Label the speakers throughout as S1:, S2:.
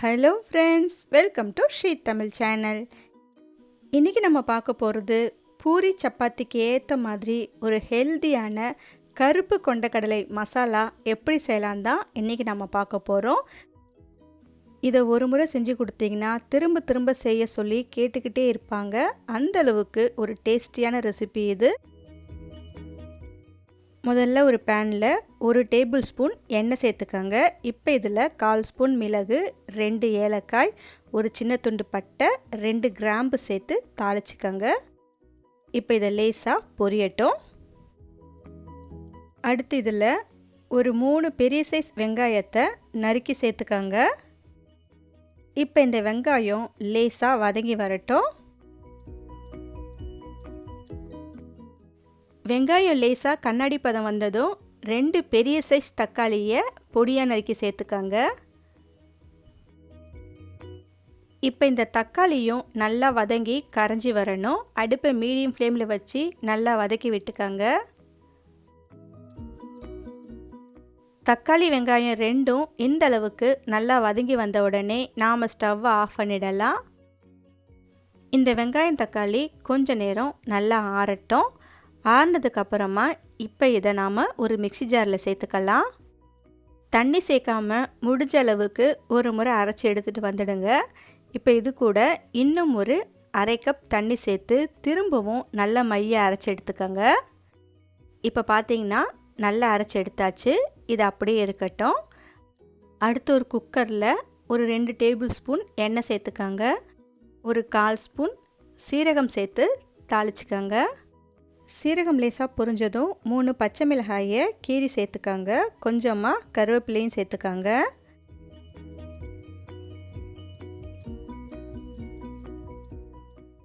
S1: Hello friends, welcome to Sri Tamil channel. இன்றைக்கி நம்ம பார்க்க போகிறது பூரி சப்பாத்திக்கு ஏற்ற மாதிரி ஒரு ஹெல்தியான கருப்பு கொண்டக்கடலை மசாலா எப்படி செய்யலாம் தான் இன்றைக்கி நம்ம பார்க்க போகிறோம். இதை ஒரு முறை செஞ்சு கொடுத்தீங்கன்னா திரும்ப திரும்ப செய்ய சொல்லி கேட்டுக்கிட்டே இருப்பாங்க. அந்தளவுக்கு ஒரு டேஸ்டியான ரெசிபி இது. முதல்ல ஒரு பேனில் 1 டேபிள் ஸ்பூன் எண்ணெய் சேர்த்துக்கோங்க. இப்போ இதில் 1/4 ஸ்பூன் மிளகு, 2 ஏலக்காய், ஒரு சின்ன துண்டு பட்டை, 2 கிராம்பு சேர்த்து தாளிச்சிக்கோங்க. இப்போ இதை லேசாக பொரியட்டும். அடுத்து இதில் ஒரு 3 பெரிய சைஸ் வெங்காயத்தை நறுக்கி சேர்த்துக்கோங்க. இப்போ இந்த வெங்காயம் லேசாக வதங்கி வரட்டும். வெங்காயம் லேசாக கண்ணாடி பதம் வந்ததும் 2 பெரிய சைஸ் தக்காளியை பொடியாக நறுக்கி சேர்த்துக்கோங்க. இப்போ இந்த தக்காளியும் நல்லா வதங்கி கரைஞ்சி வரணும். அடுப்பை மீடியம் ஃப்ளேமில் வச்சு நல்லா வதக்கி விட்டுக்கோங்க. தக்காளி வெங்காயம் ரெண்டும் இந்த அளவுக்கு நல்லா வதங்கி வந்த உடனே நாம் ஸ்டவ்வை ஆஃப் பண்ணிடலாம். இந்த வெங்காயம் தக்காளி கொஞ்ச நேரம் நல்லா ஆறட்டும். ஆறுனதுக்கப்புறமா இப்போ இதை நாம் ஒரு மிக்ஸி ஜாரில் சேர்த்துக்கலாம். தண்ணி சேர்க்காமல் முடிஞ்ச அளவுக்கு ஒரு முறை அரைச்சி எடுத்துகிட்டு வந்துடுங்க. இப்போ இது கூட இன்னும் ஒரு 1/2 கப் தண்ணி சேர்த்து திரும்பவும் நல்லா மைய அரைச்சி எடுத்துக்கோங்க. இப்போ பார்த்தீங்கன்னா நல்லா அரைச்சி எடுத்தாச்சு. இது அப்படியே இருக்கட்டும். அடுத்து ஒரு குக்கரில் ஒரு 2 டேபிள் ஸ்பூன் எண்ணெய் சேர்த்துக்கோங்க. ஒரு 1/4 ஸ்பூன் சீரகம் சேர்த்து தாளிச்சிக்கோங்க. சீரகம் லேசாக பொரிஞ்சதும் 3 பச்சை மிளகாயை கீரி சேர்த்துக்கோங்க. கொஞ்சமாக கருவேப்பிலையும் சேர்த்துக்கோங்க.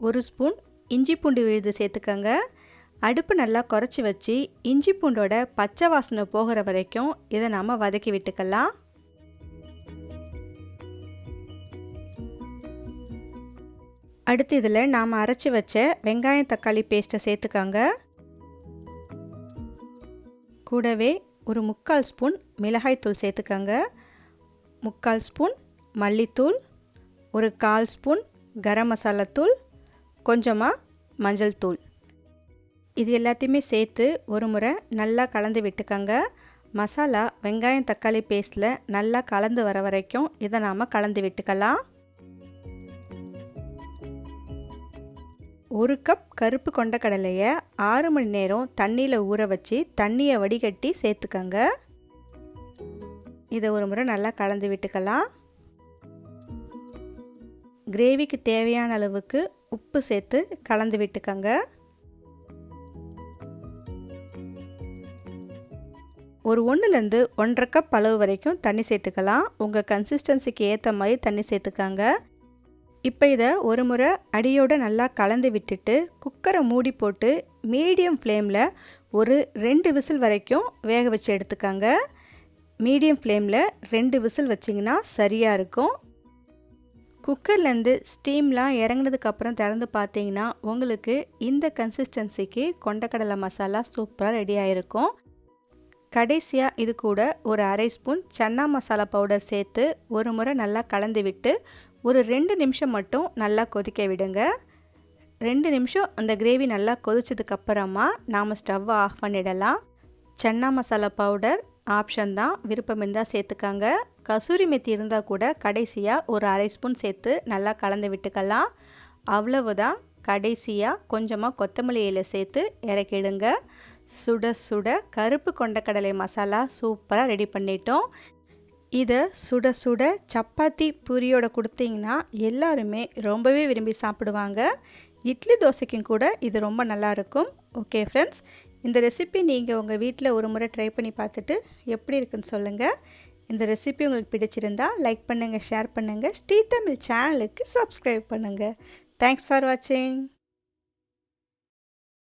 S1: ஒரு ஸ்பூன் இஞ்சி பூண்டு விழுது சேர்த்துக்கோங்க. அடுப்பு நல்லா குறைச்சி வச்சு இஞ்சி பூண்டோட பச்சை வாசனை போகிற வரைக்கும் இதை நாம் வதக்கி விட்டுக்கலாம். அடுத்து இதில் நாம் அரைச்சி வச்ச வெங்காயம் தக்காளி பேஸ்ட்டை சேர்த்துக்கோங்க. கூடவே ஒரு 3/4 ஸ்பூன் மிளகாய்த்தூள் சேர்த்துக்கோங்க. 3/4 ஸ்பூன் மல்லித்தூள், ஒரு 1/4 ஸ்பூன் கரம் மசாலா தூள், கொஞ்சமாக மஞ்சள் தூள். இது எல்லாத்தையுமே சேர்த்து ஒரு முறை நல்லா கலந்து விட்டுக்கோங்க. மசாலா வெங்காயம் தக்காளி பேஸ்ட்டில் நல்லா கலந்து வர வரைக்கும் இதை நாம் கலந்து விட்டுக்கலாம். 1 கப் கருப்பு கொண்டக்கடலையை 6 மணி நேரம் தண்ணியில் ஊற வச்சு தண்ணியை வடிகட்டி சேர்த்துக்கோங்க. இதை ஒரு முறை நல்லா கலந்து விட்டுக்கலாம். கிரேவிக்கு தேவையான அளவுக்கு உப்பு சேர்த்து கலந்து விட்டுக்கோங்க. ஒரு 1லேருந்து 1/2 கப் அளவு வரைக்கும் தண்ணி சேர்த்துக்கலாம். உங்கள் கன்சிஸ்டன்சிக்கு ஏற்ற மாதிரி தண்ணி சேர்த்துக்கோங்க. இப்போ இதை ஒரு முறை அடியோடு நல்லா கலந்து விட்டுட்டு குக்கரை மூடி போட்டு மீடியம் ஃப்ளேமில் ஒரு 2 விசில் வரைக்கும் வேக வச்சு எடுத்துக்கோங்க. மீடியம் ஃப்ளேமில் 2 விசில் வச்சிங்கன்னா சரியாக இருக்கும். குக்கர்லேருந்து ஸ்டீம்லாம் இறங்கினதுக்கப்புறம் திறந்து பார்த்தீங்கன்னா உங்களுக்கு இந்த கன்சிஸ்டன்சிக்கு கொண்டக்கடலை மசாலா சூப்பராக ரெடி ஆகிருக்கும். கடைசியாக இது கூட ஒரு 1/2 ஸ்பூன் சன்னா மசாலா பவுடர் சேர்த்து ஒரு முறை நல்லா கலந்து விட்டு ஒரு 2 நிமிஷம் மட்டும் நல்லா கொதிக்க விடுங்க. 2 நிமிஷம் அந்த கிரேவி நல்லா கொதிச்சதுக்கப்புறமா நாம் ஸ்டவ்வை ஆஃப் பண்ணிடலாம். சன்னா மசாலா பவுடர் ஆப்ஷன் தான், விருப்பம் இருந்தால் சேர்த்துக்காங்க. கசூரி மெத்தி இருந்தால் கூட கடைசியாக ஒரு 1/2 ஸ்பூன் சேர்த்து நல்லா கலந்து விட்டுக்கலாம். அவ்வளவுதான். கடைசியாக கொஞ்சமாக கொத்தமல்லி இலை சேர்த்து இறக்கிடுங்க. சுட சுட கருப்பு கொண்டக்கடலை மசாலா சூப்பராக ரெடி பண்ணிட்டோம். இதை சுட சுட சப்பாத்தி பூரியோட கொடுத்தீங்கன்னா எல்லாருமே ரொம்பவே விரும்பி சாப்பிடுவாங்க. இட்லி தோசைக்கும் கூட இது ரொம்ப நல்லாயிருக்கும். ஓகே ஃப்ரெண்ட்ஸ், இந்த ரெசிபி நீங்கள் உங்கள் வீட்டில் ஒரு முறை ட்ரை பண்ணி பார்த்துட்டு எப்படி இருக்குன்னு சொல்லுங்கள். இந்த ரெசிபி உங்களுக்கு பிடிச்சிருந்தா லைக் பண்ணுங்கள், ஷேர் பண்ணுங்கள். ஸ்ரீ தமிழ் சேனலுக்கு சப்ஸ்கிரைப் பண்ணுங்கள். தேங்க்ஸ் ஃபார் வாட்சிங்.